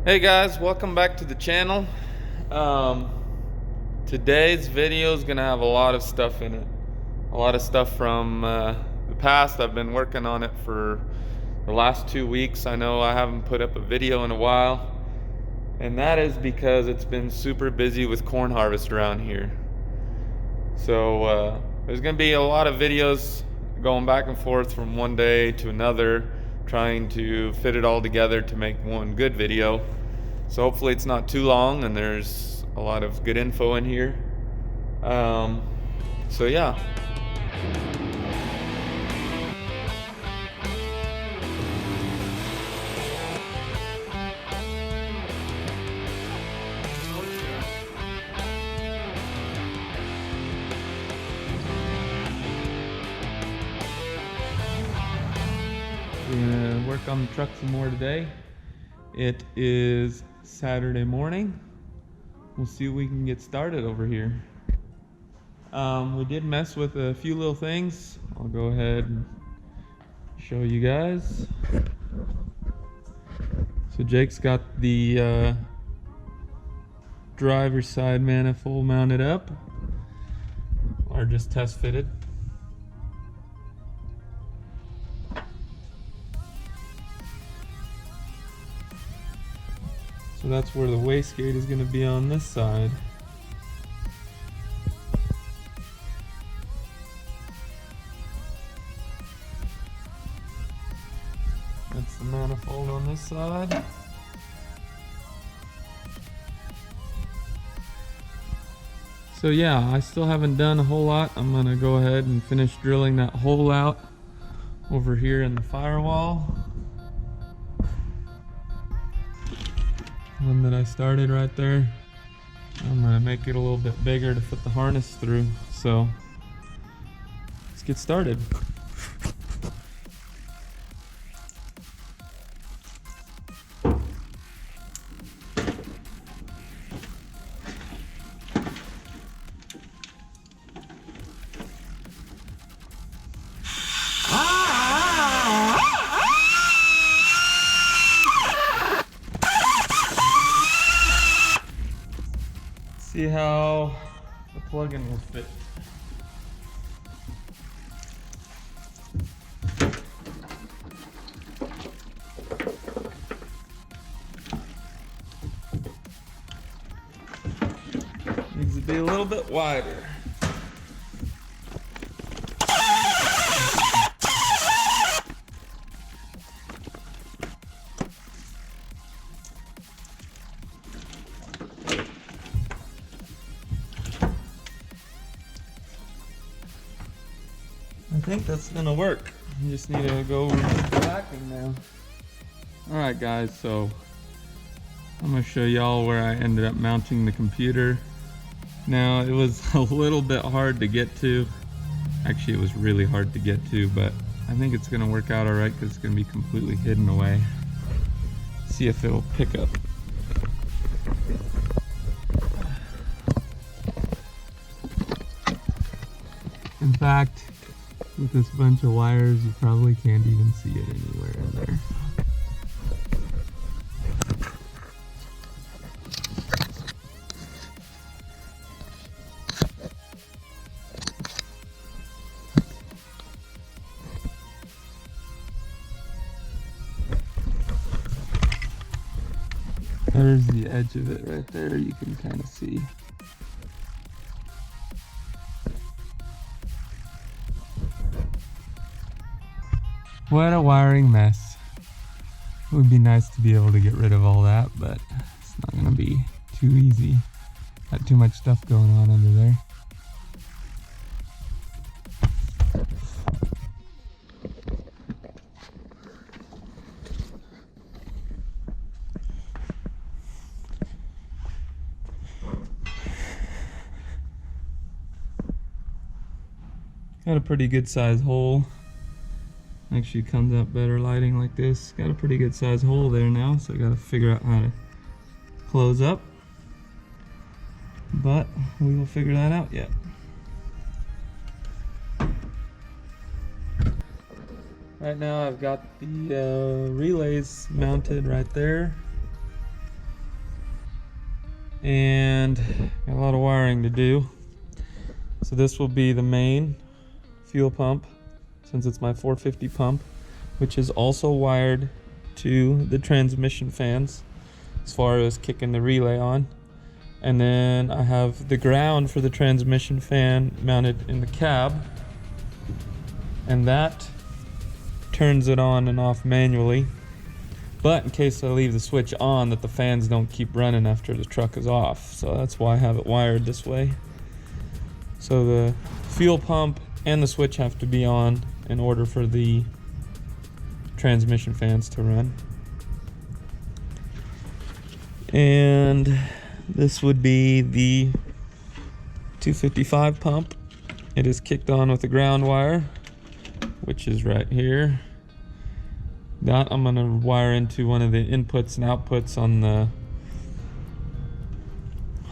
Hey guys, welcome back to the channel. Today's video is gonna have a lot of stuff in it. A lot of stuff from the past. I've been working on it for the last 2 weeks. I know I haven't put up a video in a while, and that is because it's been super busy with corn harvest around here. So there's gonna be a lot of videos going back and forth from one day to another, trying to fit it all together to make one good video. So hopefully it's not too long and there's a lot of good info in here. So yeah. We're gonna work on the truck some more today. It is Saturday morning. We'll see if we can get started over here. We did mess with a few little things. I'll go ahead and show you guys. So Jake's got the driver's side manifold mounted up, or just test fitted. So that's where the wastegate is going to be on this side. That's the manifold on this side. So yeah, I still haven't done a whole lot. I'm going to go ahead and finish drilling that hole out over here in the firewall. One that I started right there. I'm gonna make it a little bit bigger to fit the harness through. So let's get started. See how the plug-in will fit. Needs to be a little bit wider. I think that's gonna work. You just need to go over the backing now. Alright guys, so I'm gonna show y'all where I ended up mounting the computer. Now it was a little bit hard to get to. Actually it was really hard to get to, but I think it's gonna work out alright because it's gonna be completely hidden away. See if it'll pick up. In fact, with this bunch of wires, you probably can't even see it anywhere in there. There's the edge of it right there, you can kind of see. What a wiring mess. It would be nice to be able to get rid of all that, but it's not going to be too easy. Got too much stuff going on under there. Got a pretty good size hole. Actually comes out better lighting like this. Got a pretty good size hole there now, so I gotta figure out how to close up. But we will figure that out yet. Right now I've got the relays mounted right there. and got a lot of wiring to do. So this will be the main fuel pump, since it's my 450 pump, which is also wired to the transmission fans as far as kicking the relay on. And then I have the ground for the transmission fan mounted in the cab, and that turns it on and off manually, but in case I leave the switch on, that the fans don't keep running after the truck is off. So that's why I have it wired this way. So the fuel pump and the switch have to be on in order for the transmission fans to run. And this would be the 255 pump. It is kicked on with a ground wire, which is right here. That I'm going to wire into one of the inputs and outputs on the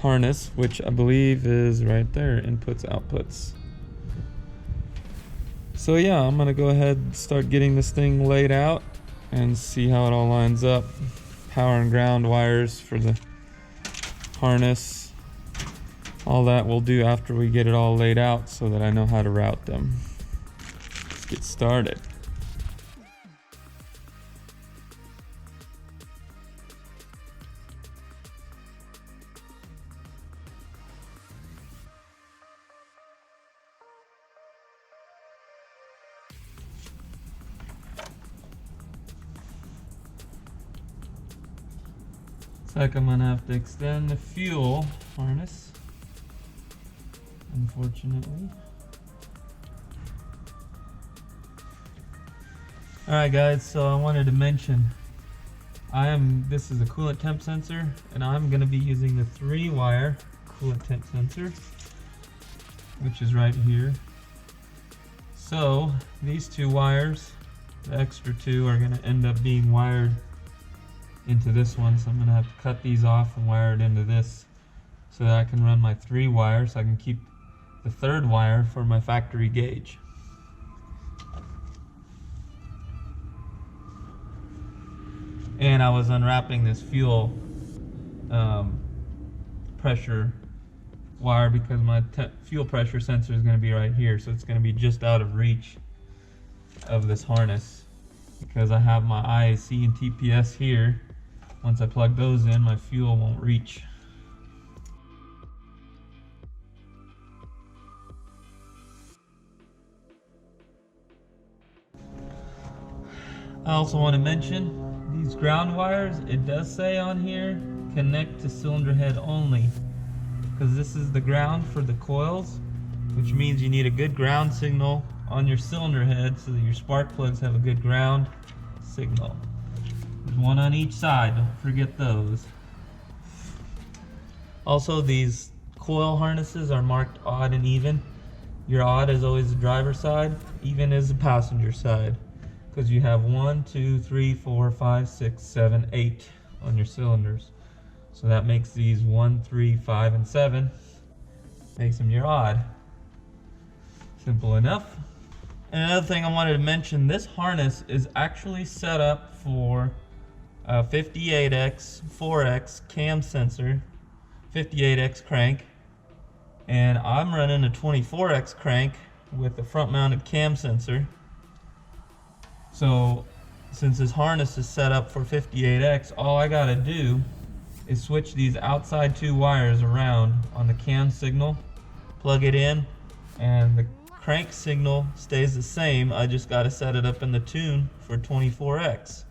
harness, which I believe is right there, inputs, outputs. So yeah, I'm going to go ahead and start getting this thing laid out and see how it all lines up. Power and ground wires for the harness. All that we'll do after we get it all laid out so that I know how to route them. Let's get started. Looks like I'm gonna have to extend the fuel harness, unfortunately. Alright guys, so I wanted to mention, this is a coolant temp sensor, and I'm gonna be using the 3-wire coolant temp sensor, which is right here. So these 2 wires, the extra 2, are gonna end up being wired into this one, so I'm gonna have to cut these off and wire it into this so that I can run my 3 wires, so I can keep the 3rd wire for my factory gauge. And I was unwrapping this fuel pressure wire because my fuel pressure sensor is going to be right here, so it's going to be just out of reach of this harness because I have my IAC and TPS here. Once I plug those in, my fuel won't reach. I also want to mention these ground wires, it does say on here connect to cylinder head only, because this is the ground for the coils, which means you need a good ground signal on your cylinder head so that your spark plugs have a good ground signal. There's one on each side, don't forget those. Also, these coil harnesses are marked odd and even. Your odd is always the driver's side, even is the passenger side, because you have 1, 2, 3, 4, 5, 6, 7, 8 on your cylinders. So that makes these 1, 3, 5, and 7. Makes them your odd. Simple enough. And another thing I wanted to mention, this harness is actually set up for a 58X 4X cam sensor, 58X crank, and I'm running a 24X crank with a front mounted cam sensor. So since this harness is set up for 58X, all I gotta do is switch these outside 2 wires around on the cam signal, plug it in, and the crank signal stays the same. I just gotta set it up in the tune for 24X.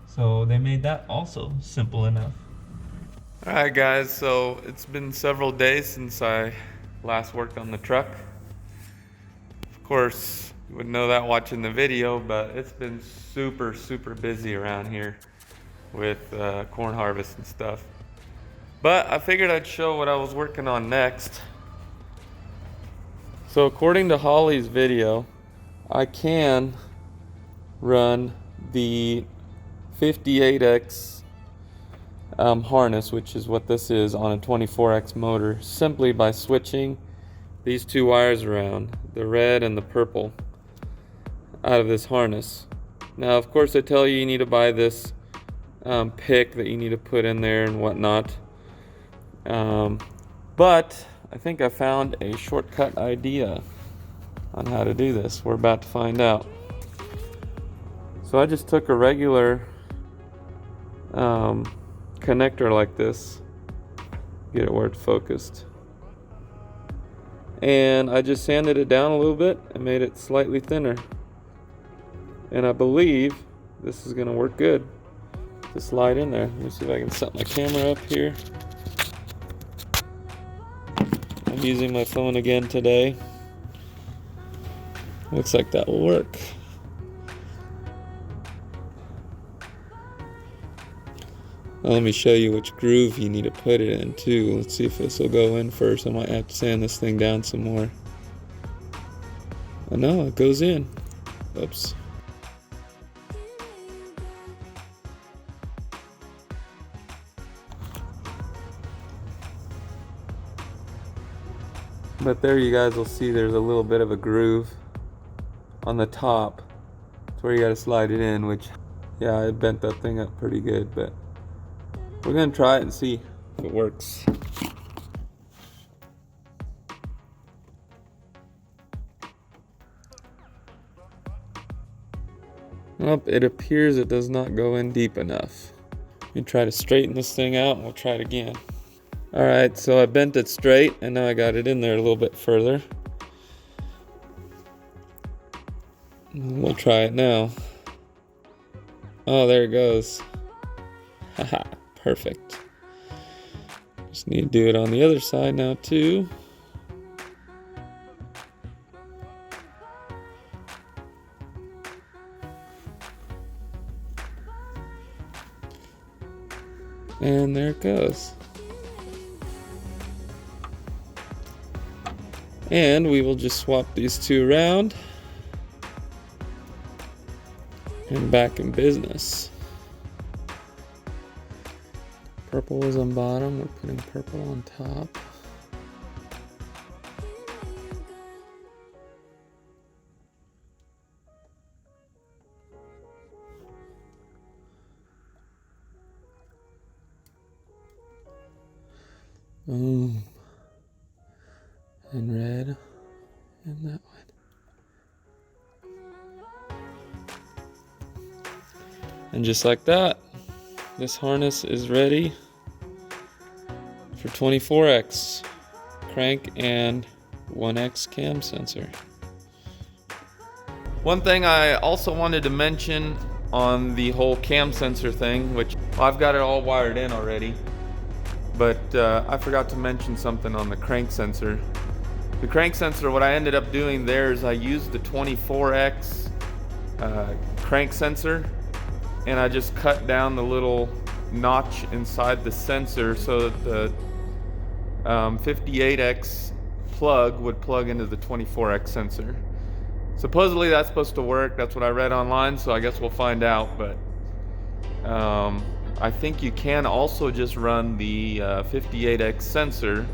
So they made that also simple enough. Alright guys, so it's been several days since I last worked on the truck. Of course, you wouldn't know that watching the video, but it's been super busy around here with corn harvest and stuff. But I figured I'd show what I was working on next. So according to Holly's video, I can run the 58X harness, which is what this is, on a 24X motor, simply by switching these 2 wires around, the red and the purple, out of this harness. Now of course they tell you need to buy this pick that you need to put in there and whatnot, But I think I found a shortcut idea on how to do this. We're about to find out. So I just took a regular connector like this, get it where it's focused, and I just sanded it down a little bit and made it slightly thinner, and I believe this is gonna work good to slide in there. Let me see if I can set my camera up here. I'm using my phone again today. Looks like that will work. Let me show you which groove you need to put it in too. Let's see if this will go in first. I might have to sand this thing down some more. Oh no, it goes in. Oops. But there you guys will see there's a little bit of a groove on the top. That's where you gotta slide it in, which, yeah, I bent that thing up pretty good, but we're gonna try it and see if it works. Well, it appears it does not go in deep enough. Let me try to straighten this thing out and we'll try it again. Alright, so I bent it straight and now I got it in there a little bit further. We'll try it now. Oh, there it goes. Haha, perfect. Just need to do it on the other side now too. And there it goes. And we will just swap these two around. And back in business. Purple is on bottom, we're putting purple on top. Boom. And red. And that one. And just like that, this harness is ready for 24x crank and 1x cam sensor. One thing I also wanted to mention on the whole cam sensor thing, which I've got it all wired in already, but I forgot to mention something on the crank sensor. The crank sensor, what I ended up doing there is I used the 24x crank sensor, and I just cut down the little notch inside the sensor so that the 58x plug would plug into the 24x sensor. Supposedly that's supposed to work. That's what I read online, so I guess we'll find out. But I think you can also just run the 58x sensor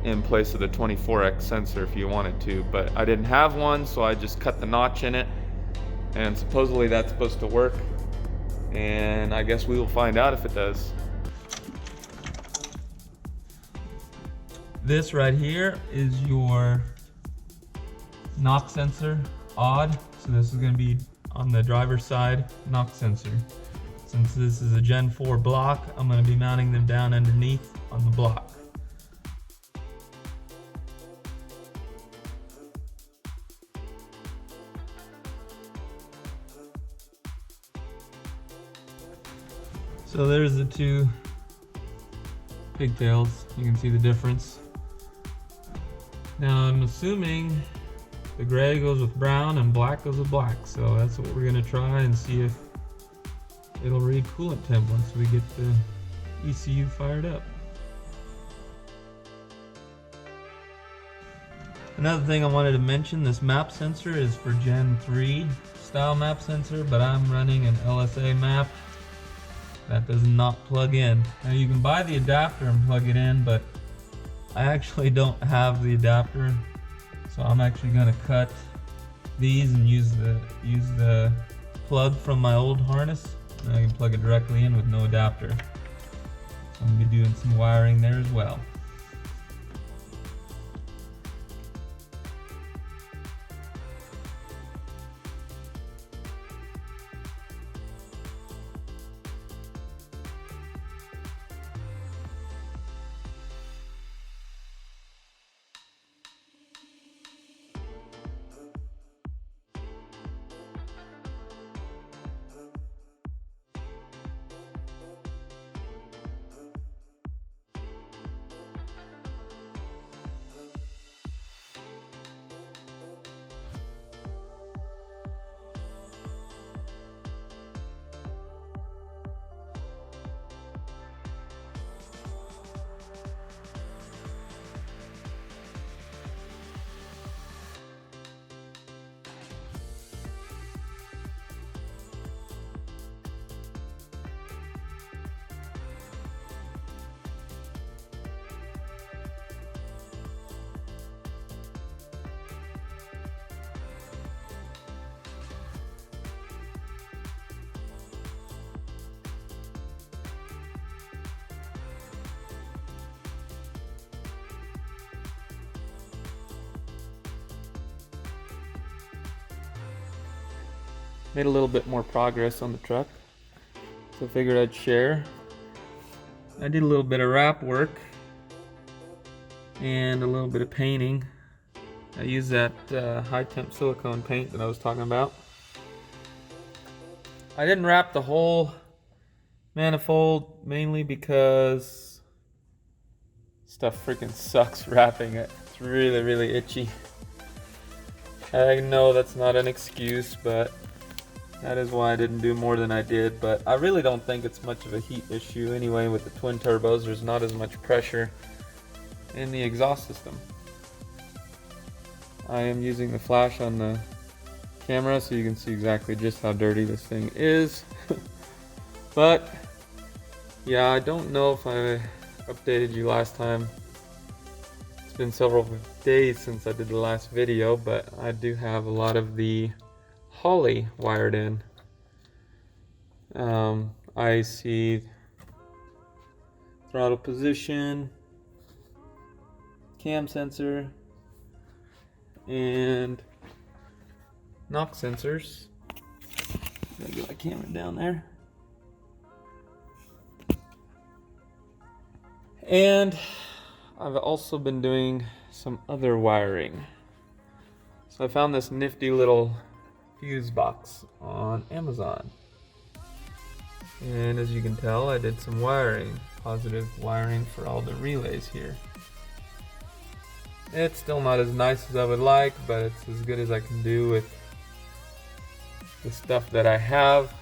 in place of the 24x sensor if you wanted to, but I didn't have one, so I just cut the notch in it, and supposedly that's supposed to work, and I guess we will find out if it does. This right here is your knock sensor, odd, so this is going to be on the driver's side knock sensor. Since this is a Gen 4 block, I'm going to be mounting them down underneath on the block. So there's the two pigtails. You can see the difference. Now I'm assuming the gray goes with brown and black goes with black. So that's what we're gonna try and see if it'll read coolant temp once we get the ECU fired up. Another thing I wanted to mention, this map sensor is for Gen 3 style map sensor, but I'm running an LSA map that does not plug in. Now you can buy the adapter and plug it in, but I actually don't have the adapter, so I'm actually going to cut these and use the plug from my old harness, and I can plug it directly in with no adapter. I'm gonna be doing some wiring there as well. Made a little bit more progress on the truck, so I figured I'd share. I did a little bit of wrap work and a little bit of painting. I used that high temp silicone paint that I was talking about. I didn't wrap the whole manifold mainly because stuff freaking sucks wrapping it. It's really, really itchy. I know that's not an excuse, but that is why I didn't do more than I did. But I really don't think it's much of a heat issue anyway. With the twin turbos, there's not as much pressure in the exhaust system. I am using the flash on the camera so you can see exactly just how dirty this thing is. But yeah, I don't know if I updated you last time. It's been several days since I did the last video, but I do have a lot of the Holley wired in. I see throttle position, cam sensor, and knock sensors. Gotta get my camera down there. And I've also been doing some other wiring. So I found this nifty little fuse box on Amazon. And as you can tell, I did some wiring, positive wiring for all the relays here. It's still not as nice as I would like, but it's as good as I can do with the stuff that I have.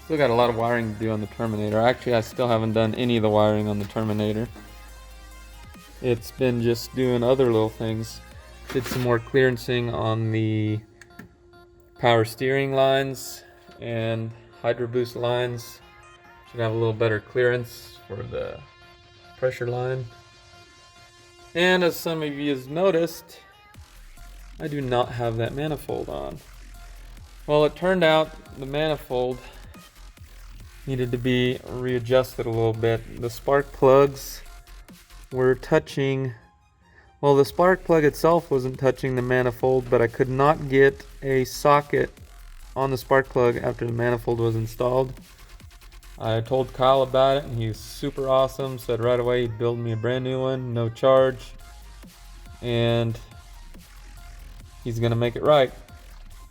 Still got a lot of wiring to do on the Terminator. Actually, I still haven't done any of the wiring on the Terminator. It's been just doing other little things. Did some more clearancing on the power steering lines and hydro boost lines. Should have a little better clearance for the pressure line. And as some of you have noticed, I do not have that manifold on. Well, it turned out the manifold needed to be readjusted a little bit. The spark plugs were touching, well, the spark plug itself wasn't touching the manifold, but I could not get a socket on the spark plug after the manifold was installed. I told Kyle about it and he was super awesome, said right away he'd build me a brand new one, no charge, and he's gonna make it right.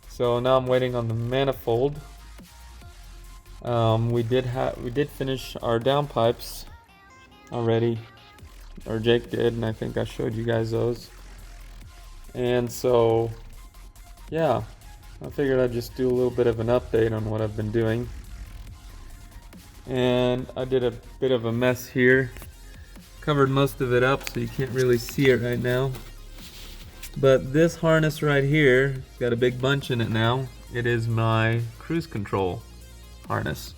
So now I'm waiting on the manifold. We did finish our downpipes already, or Jake did, and I think I showed you guys those. And so, yeah, I figured I'd just do a little bit of an update on what I've been doing. And I did a bit of a mess here. Covered most of it up so you can't really see it right now. But this harness right here, got a big bunch in it now. It is my cruise control harness.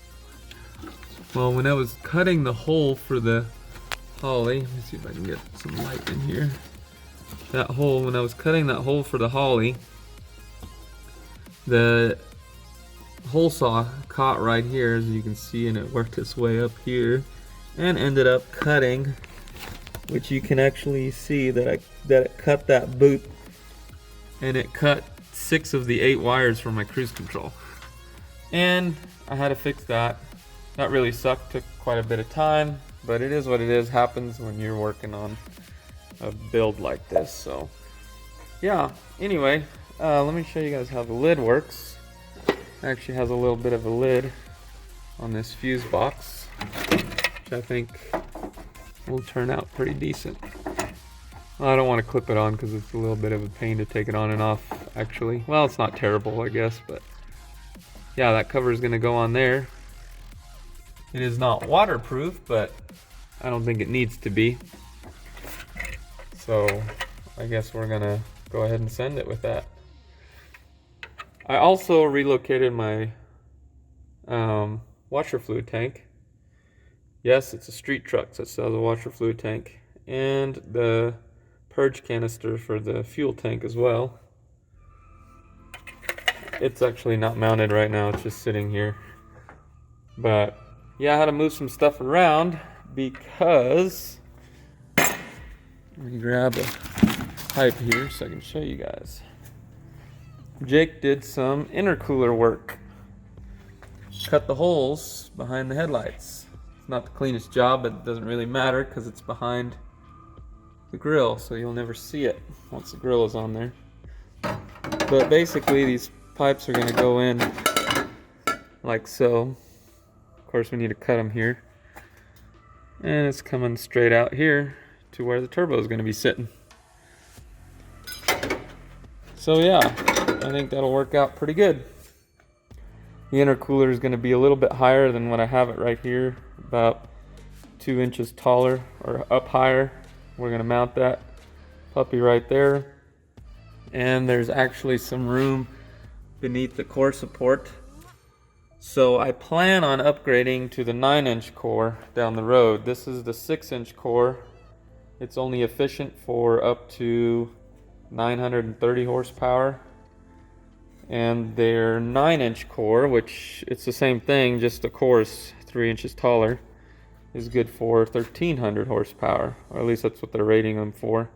Well, when I was cutting the hole for the Holley, let me see if I can get some light in here. That hole, when I was cutting that hole for the Holley, the hole saw caught right here, as you can see, and it worked its way up here and ended up cutting, which you can actually see that it cut that boot, and it cut 6 of the 8 wires from my cruise control. And I had to fix that. That really sucked, took quite a bit of time, but it is what it is. Happens when you're working on a build like this. So yeah, anyway, let me show you guys how the lid works. It actually has a little bit of a lid on this fuse box, which I think will turn out pretty decent. Well, I don't want to clip it on because it's a little bit of a pain to take it on and off, actually. Well, it's not terrible, I guess, but yeah, that cover is going to go on there. It is not waterproof, but I don't think it needs to be. So I guess we're going to go ahead and send it with that. I also relocated my washer fluid tank. Yes, it's a street truck, so it still has a washer fluid tank. And the purge canister for the fuel tank as well. It's actually not mounted right now, it's just sitting here. But yeah, I had to move some stuff around because, let me grab a pipe here so I can show you guys. Jake did some intercooler work. Cut the holes behind the headlights. It's not the cleanest job, but it doesn't really matter because it's behind the grill, so you'll never see it once the grill is on there. But basically these pipes are going to go in like so. Of course we need to cut them here, and it's coming straight out here to where the turbo is going to be sitting. So yeah, I think that'll work out pretty good. The intercooler is going to be a little bit higher than what I have it right here, about 2 inches taller or up higher. We're going to mount that puppy right there, and there's actually some room beneath the core support. So I plan on upgrading to the 9-inch core down the road. This is the 6-inch core. It's only efficient for up to 930 horsepower. And their 9-inch core, which it's the same thing, just the core is 3 inches taller, is good for 1300 horsepower, or at least that's what they're rating them for.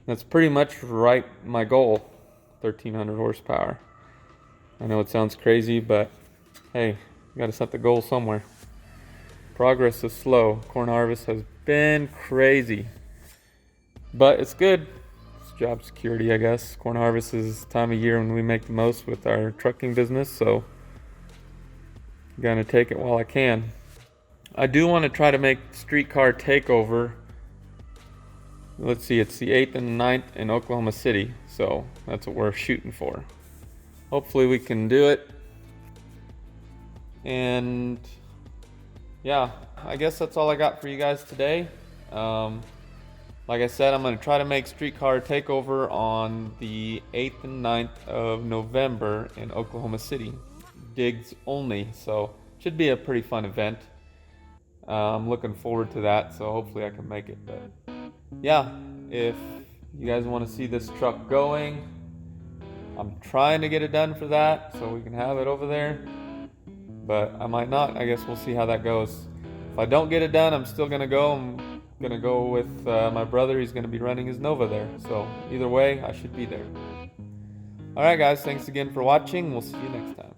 That's pretty much right my goal, 1300 horsepower. I know it sounds crazy, but hey, you gotta set the goal somewhere. Progress is slow. Corn harvest has been crazy, but it's good. It's job security, I guess. Corn harvest is the time of year when we make the most with our trucking business, so I'm gonna take it while I can. I do want to try to make Streetcar Takeover. Let's see, it's the 8th and the 9th in Oklahoma City, so that's what we're shooting for. Hopefully we can do it. And yeah, I guess that's all I got for you guys today. Like I said, I'm going to try to make Streetcar Takeover on the 8th and 9th of November in Oklahoma City. Digs only, so it should be a pretty fun event. I'm looking forward to that, so hopefully I can make it. But yeah, if you guys want to see this truck going, I'm trying to get it done for that so we can have it over there, but I might not. I guess we'll see how that goes. If I don't get it done, I'm still gonna go. I'm gonna go with my brother. He's gonna be running his Nova there, so either way I should be there. Alright guys, thanks again for watching. We'll see you next time.